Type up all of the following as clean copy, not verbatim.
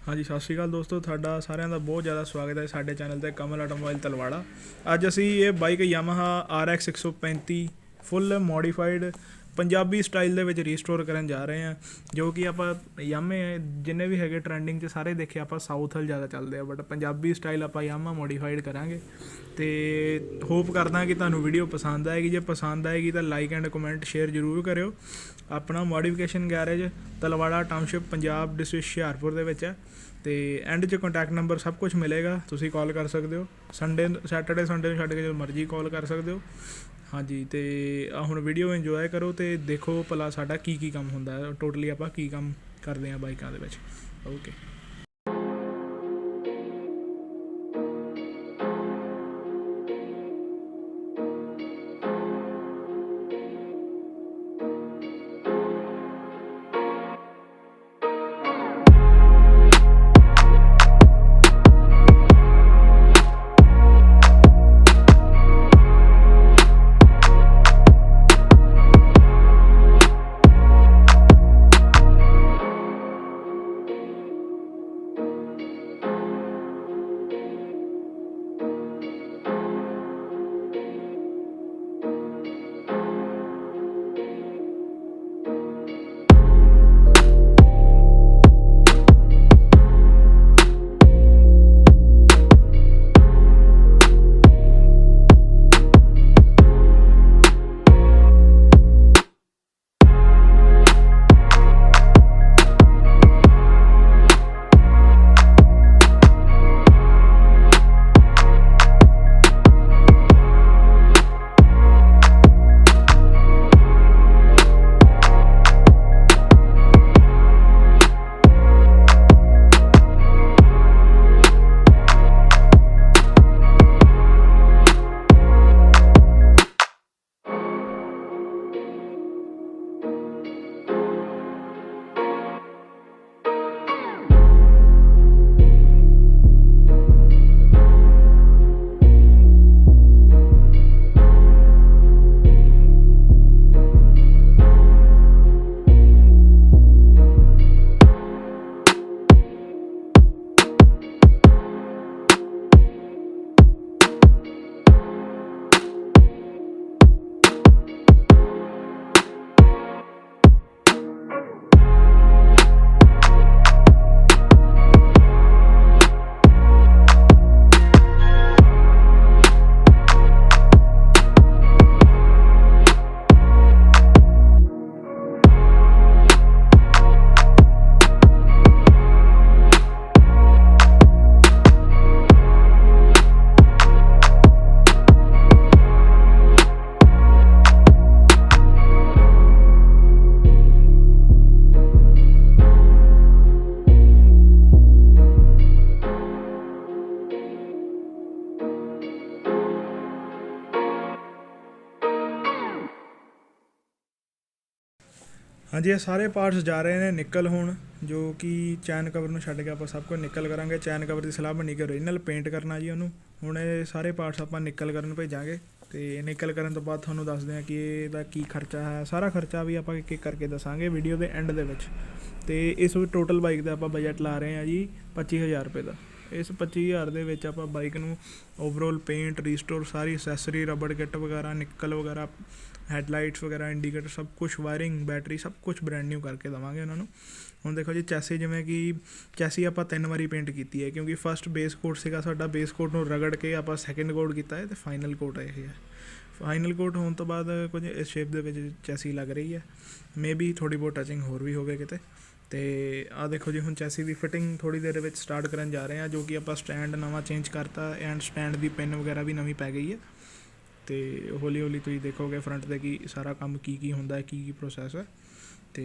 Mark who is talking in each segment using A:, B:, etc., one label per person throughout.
A: हाँ जी, सत श्री अकाल दोस्तों, तुहाडा सारिਆਂ ਦਾ बहुत ज़्यादा स्वागत है साडे चैनल ते कमल ऑटोमोबाइल तलवाड़ा। अज असी ये bike Yamaha rx135 full modified Punjabi style दे विच रीस्टोर करन जा रहे हैं, जो कि आपां यामे जिन्ने भी हैगे ट्रेंडिंग च सारे देखे आपां साउथ वाल ज़्यादा चलदे आ, बट पंजाबी स्टाइल आपां यामा मॉडिफाइड करांगे। तो होप करदा कि तुहानूं वीडियो पसंद आएगी। जे पसंद आएगी तो लाइक एंड कमेंट शेयर जरूर करियो। अपना modification garage Talwara township Punjab district Hoshiarpur दे विच है। तो एंड च कॉन्टैक्ट नंबर सब कुछ मिलेगा, तुसीं कॉल कर सकते हो। संडे सैटरडे संडे छड्ड के जो मर्जी कॉल कर सकते हो। हाँ जी, तो हुण वीडियो इंजॉय करो तो देखो भला साडा की काम हुंदा है, टोटली आपां की काम करदे हैं बाइकां दे विच। ओके। हाँ जी, ये सारे पार्ट्स जा रहे हैं निकल हुण, जो कि चैन कवर में छड्ड के आप सब कुछ निकल करांगे। चैन कवर की सलाह बनी कि ओरिजिनल पेंट करना जी उन्होंने। हुण ये सारे पार्ट्स आप निकल करन भेजांगे तो निकल करन तो बाद तुहानूं दसदे हां कि इहदा की खर्चा है। सारा खर्चा भी आप एक एक करके दसांगे वीडियो के एंड दे विच। ते इस टोटल बाइक का आप बजट ला रहे हैं जी 25,000 रुपये का। इस 25,000 दे विच आप बाइक नूं ओवरऑल पेंट रीस्टोर सारी असैसरी रबड़ किट वगैरह निकल वगैरह हैडलाइट्स वगैरह इंडीकेटर सब कुछ वायरिंग बैटरी सब कुछ ब्रैंड न्यू करके देवांगे उन्होंने। हुण देखो जी चैसी जिवें कि चैसी आप 3 बारी पेंट की है, क्योंकि फस्ट बेस कोट सीगा साडा, बेस कोट नूं रगड़ के आप सैकेंड कोट किया है तो फाइनल कोट यह है। फाइनल कोट होने तो बाद कुछ इस शेप दे विच चैसी लग रही है, मे बी थोड़ी बहुत टचिंग होर भी होवे किते। तो आ देखो जी हुण चैसी की फिटिंग थोड़ी देर में स्टार्ट करन जा रहे हैं, जो कि आप स्टैंड नवा चेंज करता एंड स्टैंड की पिन वगैरह भी नवी पै गई है। तो हौली हौली तुसीं देखोगे फ्रंट से कि सारा काम की हुंदा है, की प्रोसैस है। तो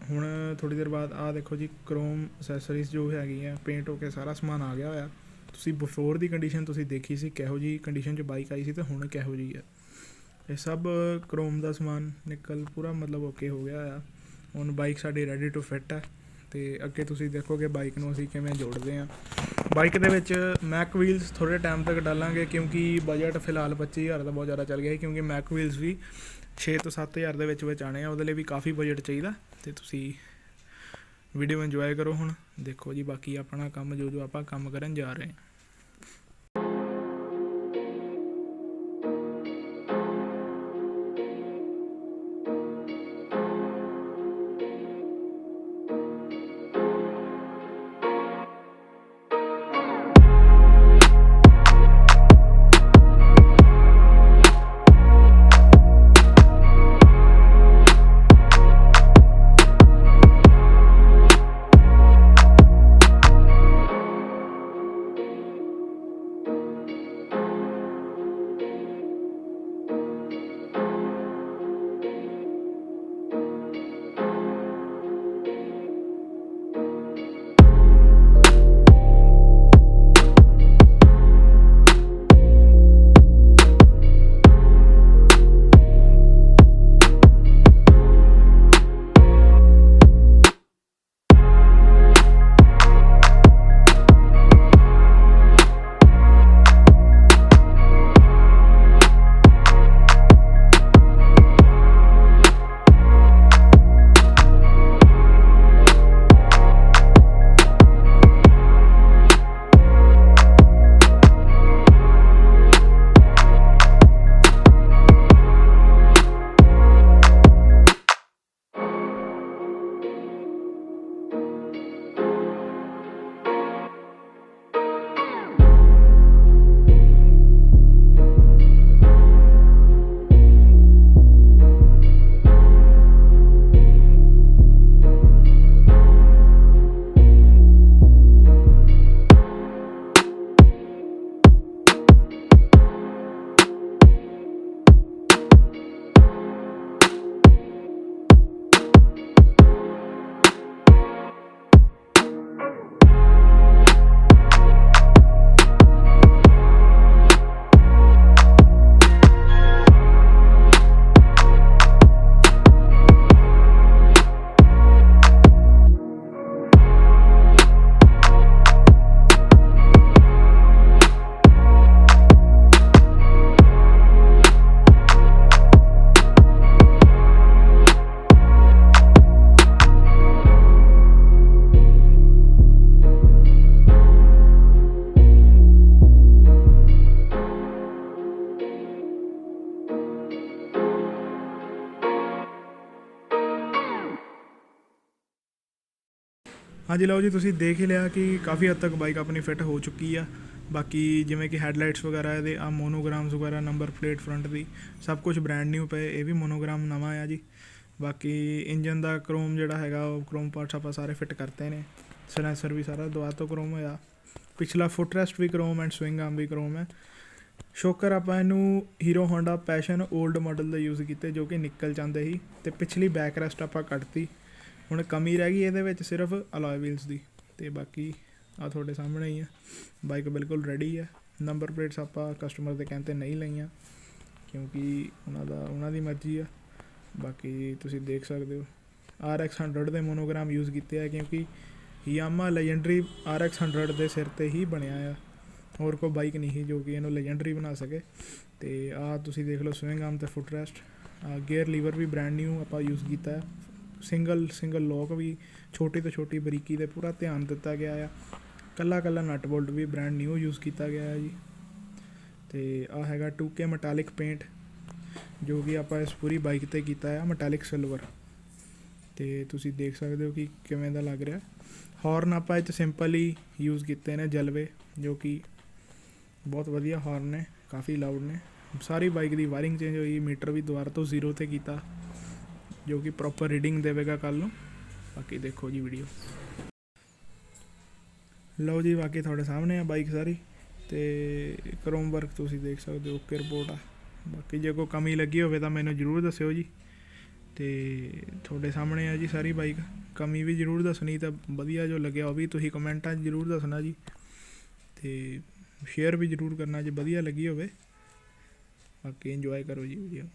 A: हुण थोड़ी देर बाद आ देखो जी क्रोम असैसरीज जो हैगी है पेंट होके सारा समान आ गया होया। तुसीं बिफोर की कंडीशन तुसीं देखी सी किहो जी कंडीशन च बाइक आई सी, तो हुण किहो जी है। ये सब क्रोम का समान निकल पूरा मतलब ओके हो गया है। हुण बाइक साडी रेडी टू फिट है। तो अगे तुसीं देखोगे बाइक नूं असीं किवें जोड़दे हां। बाइक दे विच मैक व्हील्स थोड़े टाइम तक डालांगे, क्योंकि बजट फिलहाल 25,000 का बहुत ज़्यादा चल गया है, क्योंकि मैक व्हील्स भी 6 ਤੋਂ 7,000 ਦੇ ਵਿੱਚ ਆਣੇ ਆ, ਉਹਦੇ ਲਈ ਵੀ ਕਾਫੀ ਬਜਟ ਚਾਹੀਦਾ। ਤੇ ਤੁਸੀਂ वीडियो इंजॉय करो। हुण देखो जी बाकी अपना काम जो जो आप काम करन जा रहे हैं। हाँ जी लो जी तुसीं देख ही लिया कि काफ़ी हद तक बाइक अपनी फिट हो चुकी आ। बाकी जिमें कि हैडलाइट्स वगैरह ये आ मोनोग्राम्स वगैरह नंबर प्लेट फ्रंट की सब कुछ ब्रैंड न्यू पे, ये भी मोनोग्राम नवा आ जी। बाकी इंजन का क्रोम जोड़ा है क्रोम पार्ट्स आप सारे फिट करते हैं। सलेंसर भी सारा दुआ तो क्रोम होया, पिछला फुट रेस्ट भी क्रोम एंड स्विंग आर्म भी क्रोम है। शोकर आप hero Honda passion old model का यूज़ किए जो कि निकल चाहते ही, तो पिछली बैक रेस्ट आप कटती। हुण कमी रह गई ये सिर्फ अलॉय व्हील्स की। तो बाकी आ थोड़े सामने ही है, बाइक बिल्कुल रेडी है। नंबर प्लेट्स आप कस्टमर के कहते नहीं लईयां क्योंकि उन्होंने मर्जी है। बाकी तुसीं देख सकते हो RX100 के मोनोग्राम यूज़ किए हैं क्योंकि यामा लेजेंडरी RX100 के सिर ते ही बनया है, होर कोई बाइक नहीं जो कि इन्हों लेजेंडरी बना सके। तो आ तुसीं देख लो स्विंग आर्म ते फुट रेस्ट, गेयर लीवर भी ब्रैंड न्यू आप यूज़ किया है। सिंगल लॉक भी छोटी तो छोटी बरीकी ते पूरा ध्यान दिता गया है। कला नट बोल्ट भी ब्रैंड न्यू यूज़ किया गया है जी। तो आ हैगा 2K मटैलिक पेंट जो कि आप इस पूरी बाइक ते कीता है मटैलिक सिल्वर। तो तुसीं देख सकते हो कि किवें दा लग रहा। हॉर्न आप सिंपल ही यूज़ किए हैं जलवे, जो कि बहुत वधिया हॉर्न ने, काफ़ी लाउड ने। सारी बाइक की वायरिंग चेंज हुई, मीटर भी दोबारा तो 0 ते कीता जो कि प्रॉपर रीडिंग देगा कल नूं। बाकी देखो जी वीडियो लो जी, बाकी थोड़े सामने है बाइक सारी। तो क्रोम वर्क तुसीं देख सकते हो, ओके रिपोर्ट आ। बाकी जो कोई कमी लगी हो तो मैनूं जरूर दस्सिओ जी। तो थोड़े सामने है जी सारी बाइक, कमी भी जरूर दसनी, तो वधिया जो लग्या वो भी तुसीं कमेंटां जरूर दसना जी। तो शेयर भी जरूर करना जो वधिया लगी होवे। बाकी इंजॉय करो जी वीडियो।